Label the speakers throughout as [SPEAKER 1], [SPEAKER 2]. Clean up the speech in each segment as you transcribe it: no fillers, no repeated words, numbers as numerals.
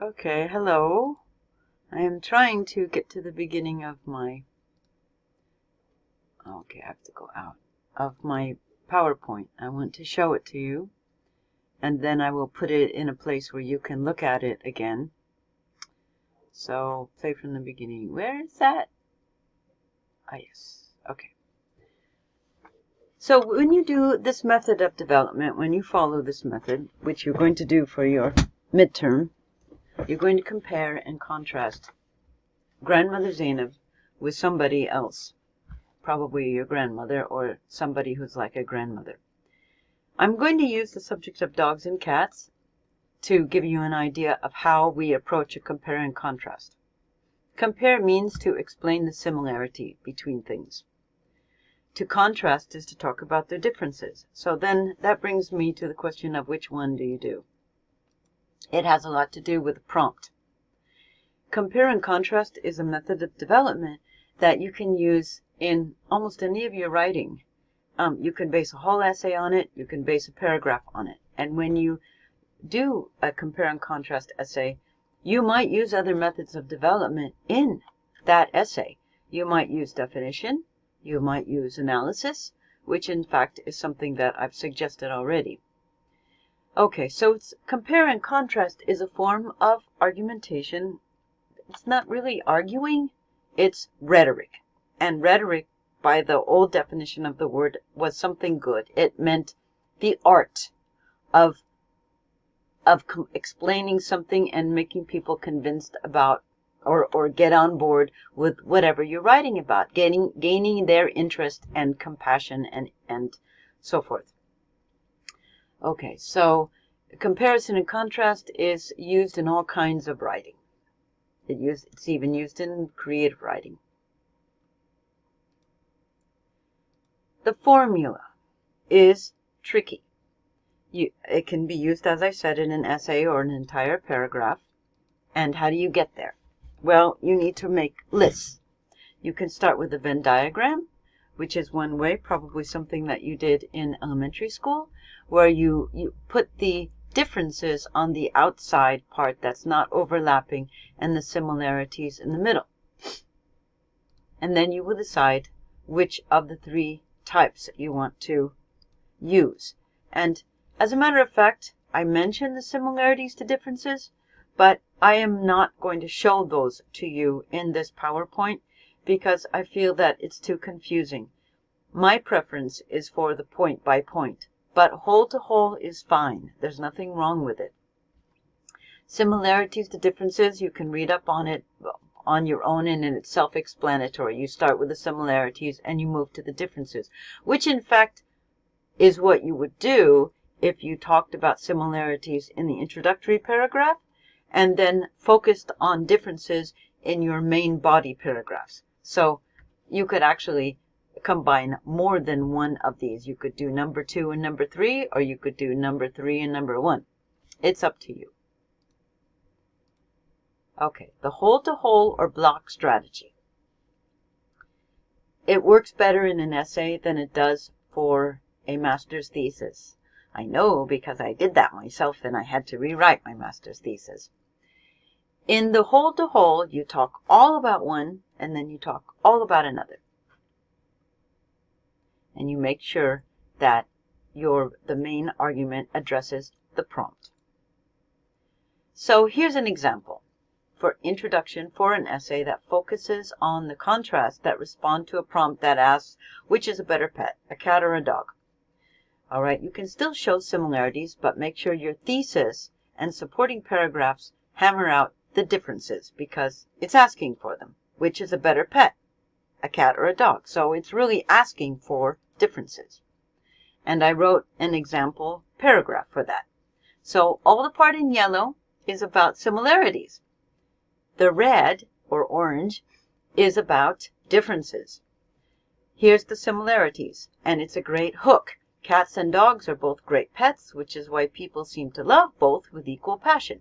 [SPEAKER 1] Okay, hello. I am trying to get to the beginning of my... Okay, I have to go out of my PowerPoint. I want to show it to you, and then I will put it in a place where you can look at it again. So, play from the beginning. Where is that? Ah, yes. Okay. So when you do this method of development, when you follow this method, which you're going to do for your midterm, you're going to compare and contrast grandmother Zainab with somebody else, probably your grandmother or somebody who's like a grandmother. I'm going to use the subject of dogs and cats to give you an idea of how we approach a compare and contrast. Compare means to explain the similarity between things. To contrast is to talk about their differences. So then that brings me to the question of which one do you do? It has a lot to do with the prompt. Compare and contrast is a method of development that you can use in almost any of your writing. You can base a whole essay on it. You can base a paragraph on it. And when you do a compare and contrast essay, you might use other methods of development in that essay. You might use definition. You might use analysis, which in fact is something that I've suggested already. Okay, so compare and contrast is a form of argumentation. It's not really arguing, it's rhetoric. And rhetoric, by the old definition of the word, was something good. It meant the art of explaining something and making people convinced about or get on board with whatever you're writing about, gaining their interest and compassion and so forth. Okay, so comparison and contrast is used in all kinds of writing. It's even used in creative writing. The formula is tricky. It can be used, as I said, in an essay or an entire paragraph. And how do you get there? Well, you need to make lists. You can start with a Venn diagram, which is one way, probably something that you did in elementary school, where you put the differences on the outside part that's not overlapping and the similarities in the middle. And then you will decide which of the three types you want to use. And as a matter of fact, I mentioned the similarities to differences, but I am not going to show those to you in this PowerPoint because I feel that it's too confusing. My preference is for the point by point, but whole to whole is fine. There's nothing wrong with it. Similarities to differences, you can read up on it on your own, and it's self-explanatory. You start with the similarities and you move to the differences, which in fact is what you would do if you talked about similarities in the introductory paragraph and then focused on differences in your main body paragraphs. So you could actually combine more than one of these. You could do number 2 and number 3, or you could do number 3 and number 1. It's up to you. Okay, the whole-to-whole or block strategy. It works better in an essay than it does for a master's thesis. I know because I did that myself and I had to rewrite my master's thesis. In the whole-to-whole, you talk all about one and then you talk all about another. And you make sure that the main argument addresses the prompt. So here's an example for introduction for an essay that focuses on the contrast that respond to a prompt that asks, which is a better pet, a cat or a dog? All right, you can still show similarities, but make sure your thesis and supporting paragraphs hammer out the differences because it's asking for them. Which is a better pet, a cat or a dog? So it's really asking for differences. And I wrote an example paragraph for that. So all the part in yellow is about similarities. The red or orange is about differences. Here's the similarities, and it's a great hook. Cats and dogs are both great pets, which is why people seem to love both with equal passion.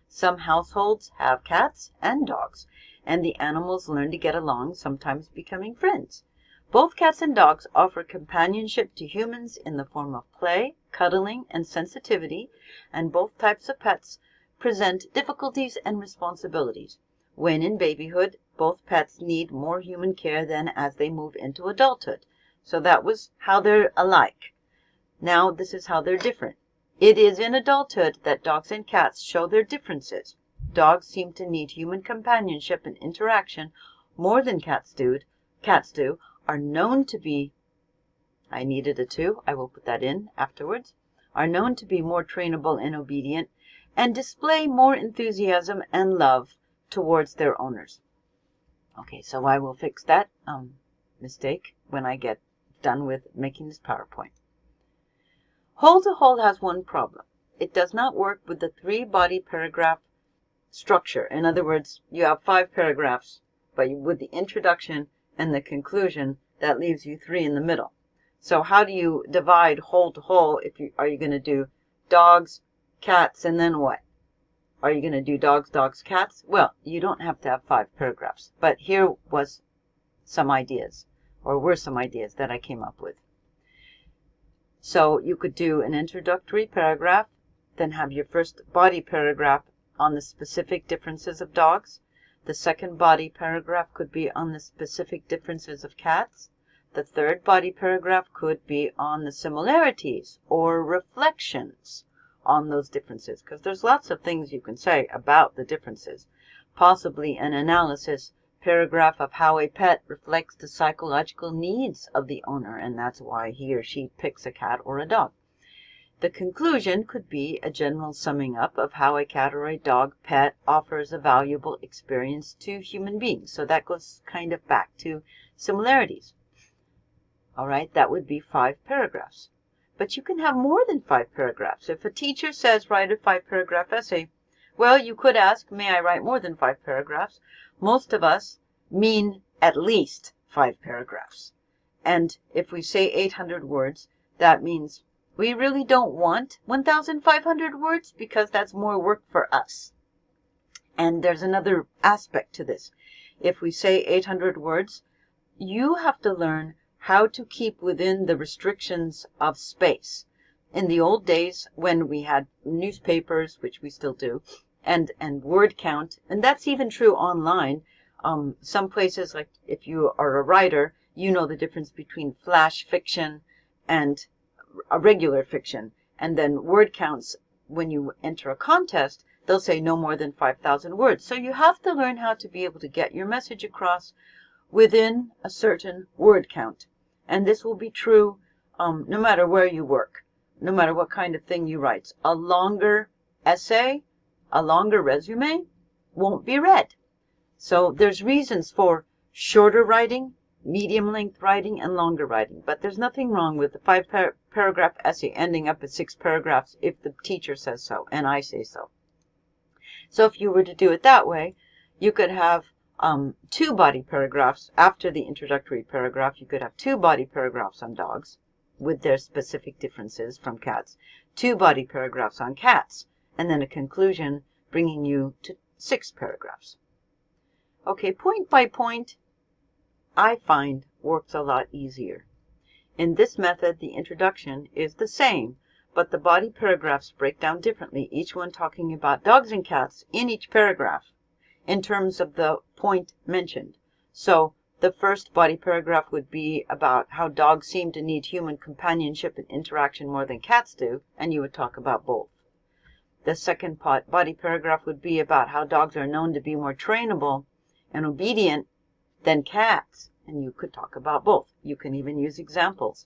[SPEAKER 1] Some households have cats and dogs, and the animals learn to get along, sometimes becoming friends. Both cats and dogs offer companionship to humans in the form of play, cuddling, and sensitivity, and both types of pets present difficulties and responsibilities. When in babyhood, both pets need more human care than as they move into adulthood. So that was how they're alike. Now this is how they're different. It is in adulthood that dogs and cats show their differences. Dogs seem to need human companionship and interaction more than cats do, are known to be, I needed a to, I will put that in afterwards, are known to be more trainable and obedient, and display more enthusiasm and love towards their owners. Okay, so I will fix that mistake when I get done with making this PowerPoint. Whole to whole has one problem. It does not work with the 3-body paragraph structure. In other words, you have 5 paragraphs, but with the introduction and the conclusion, that leaves you 3 in the middle. So how do you divide whole to whole? Are you going to do dogs, cats, and then what? Are you going to do dogs, cats? Well, you don't have to have 5 paragraphs. But here was some ideas, or were some ideas that I came up with. So you could do an introductory paragraph, then have your first body paragraph on the specific differences of dogs. The second body paragraph could be on the specific differences of cats. The third body paragraph could be on the similarities or reflections on those differences, because there's lots of things you can say about the differences. Possibly an analysis paragraph of how a pet reflects the psychological needs of the owner, and that's why he or she picks a cat or a dog. The conclusion could be a general summing up of how a cat or a dog pet offers a valuable experience to human beings. So that goes kind of back to similarities. All right, that would be 5 paragraphs. But you can have more than 5 paragraphs. If a teacher says write a 5-paragraph essay, well, you could ask, may I write more than 5 paragraphs? Most of us mean at least 5 paragraphs. And if we say 800 words, that means we really don't want 1,500 words because that's more work for us. And there's another aspect to this. If we say 800 words, you have to learn how to keep within the restrictions of space. In the old days when we had newspapers, which we still do, and word count, and that's even true online. Some places, like if you are a writer, you know the difference between flash fiction and a regular fiction. And then word counts, when you enter a contest, they'll say no more than 5,000 words. So you have to learn how to be able to get your message across within a certain word count. And this will be true no matter where you work, no matter what kind of thing you write. A longer essay, a longer resume won't be read. So there's reasons for shorter writing, medium length writing, and longer writing. But there's nothing wrong with the 5-paragraph essay ending up at 6 paragraphs if the teacher says so, and I say so. So if you were to do it that way, you could have 2 body paragraphs after the introductory paragraph. You could have 2 body paragraphs on dogs with their specific differences from cats, 2 body paragraphs on cats, and then a conclusion bringing you to 6 paragraphs. Okay, point by point, I find works a lot easier. In this method, the introduction is the same, but the body paragraphs break down differently, each one talking about dogs and cats in each paragraph in terms of the point mentioned. So the first body paragraph would be about how dogs seem to need human companionship and interaction more than cats do, and you would talk about both. The second body paragraph would be about how dogs are known to be more trainable and obedient than cats, and you could talk about both. You can even use examples.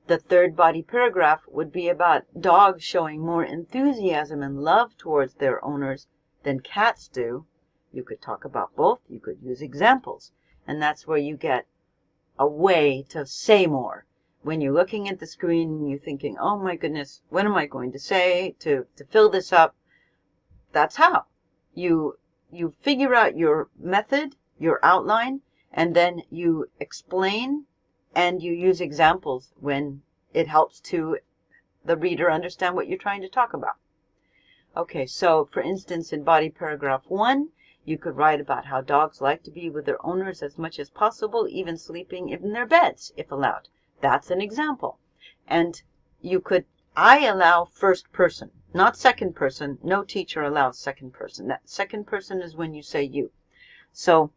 [SPEAKER 1] The third body paragraph would be about dogs showing more enthusiasm and love towards their owners than cats do. You could talk about both. You could use examples. And that's where you get a way to say more. When you're looking at the screen and you're thinking, oh my goodness, what am I going to say to fill this up? That's how. You figure out your method, your outline, and then you explain and you use examples when it helps to the reader understand what you're trying to talk about. Okay, so for instance, in body paragraph 1, you could write about how dogs like to be with their owners as much as possible, even sleeping in their beds, if allowed. That's an example. And you could I allow first person, not second person. No teacher allows second person. That second person is when you say you. So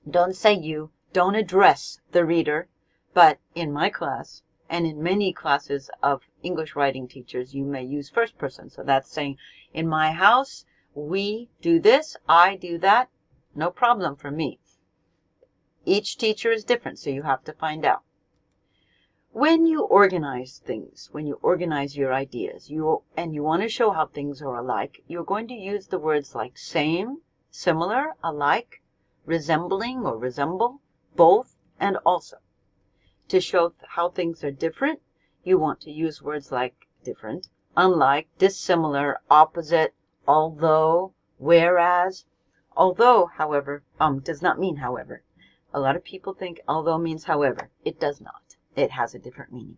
[SPEAKER 1] don't say you. Don't address the reader. But in my class, and in many classes of English writing teachers, you may use first person. So that's saying, in my house, we do this, I do that. No problem for me. Each teacher is different, so you have to find out. When you organize things, when you organize your ideas, and you want to show how things are alike, you're going to use the words like same, similar, alike, resembling or resemble, both, and also. To show how things are different, you want to use words like different, unlike, dissimilar, opposite, although, whereas. Although, however, does not mean however. A lot of people think although means however. It does not. It has a different meaning.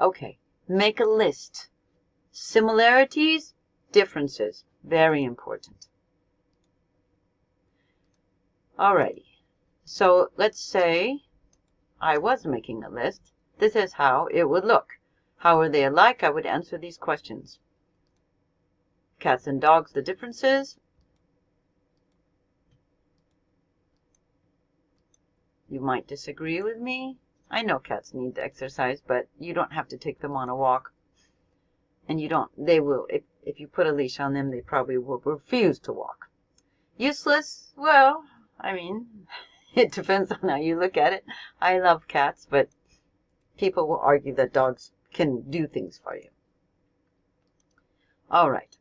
[SPEAKER 1] Okay, make a list. Similarities, differences, very important. Alrighty, so let's say I was making a list. This is how it would look. How are they alike? I would answer these questions. Cats and dogs, the differences. You might disagree with me. I know cats need to exercise, but you don't have to take them on a walk. And they will, if you put a leash on them, they probably will refuse to walk. Useless? Well, I mean, it depends on how you look at it. I love cats, but people will argue that dogs can do things for you. All right.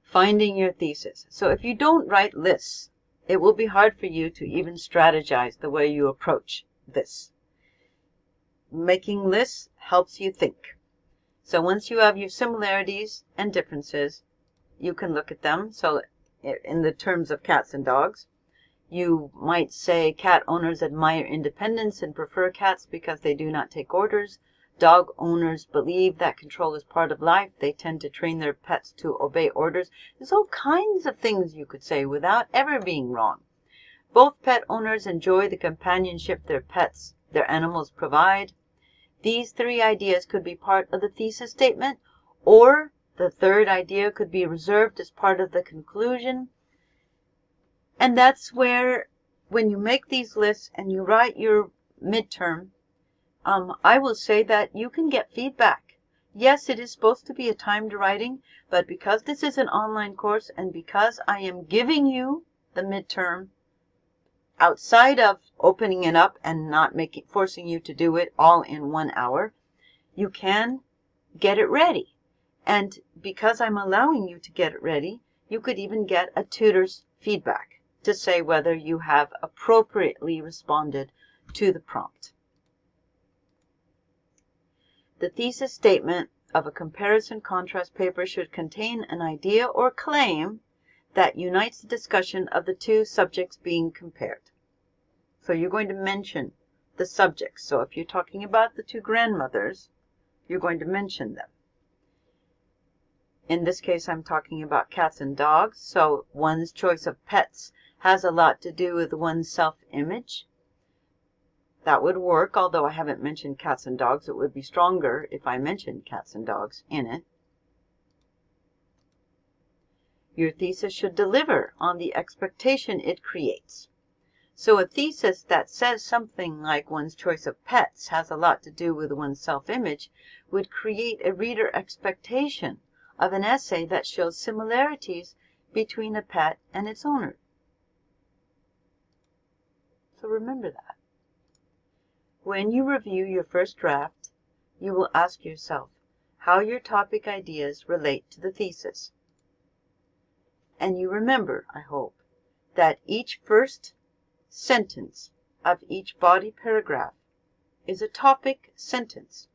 [SPEAKER 1] Finding your thesis. So if you don't write lists, it will be hard for you to even strategize the way you approach this. Making lists helps you think. So once you have your similarities and differences, you can look at them. So in the terms of cats and dogs, you might say cat owners admire independence and prefer cats because they do not take orders. Dog owners believe that control is part of life. They tend to train their pets to obey orders. There's all kinds of things you could say without ever being wrong. Both pet owners enjoy the companionship their animals provide. These three ideas could be part of the thesis statement, or the third idea could be reserved as part of the conclusion. And that's where, when you make these lists and you write your midterm, I will say that you can get feedback. Yes, it is supposed to be a timed writing, but because this is an online course and because I am giving you the midterm outside of opening it up and not forcing you to do it all in 1 hour, you can get it ready. And because I'm allowing you to get it ready, you could even get a tutor's feedback to say whether you have appropriately responded to the prompt. The thesis statement of a comparison-contrast paper should contain an idea or claim that unites the discussion of the two subjects being compared. So you're going to mention the subjects. So if you're talking about the two grandmothers, you're going to mention them. In this case, I'm talking about cats and dogs. So one's choice of pets has a lot to do with one's self-image. That would work, although I haven't mentioned cats and dogs. It would be stronger if I mentioned cats and dogs in it. Your thesis should deliver on the expectation it creates. So a thesis that says something like one's choice of pets has a lot to do with one's self-image would create a reader expectation of an essay that shows similarities between a pet and its owner. So remember that. When you review your first draft, you will ask yourself how your topic ideas relate to the thesis. And you remember, I hope, that each first sentence of each body paragraph is a topic sentence.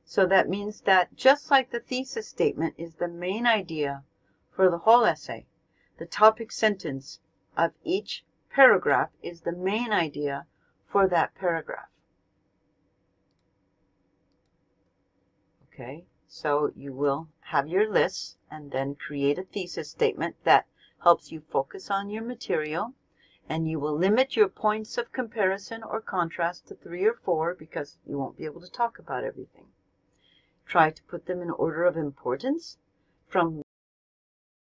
[SPEAKER 1] So that means that just like the thesis statement is the main idea for the whole essay, the topic sentence of each paragraph is the main idea for that paragraph. Okay, so you will have your lists and then create a thesis statement that helps you focus on your material. And you will limit your points of comparison or contrast to 3 or 4 because you won't be able to talk about everything. try to put them in order of importance from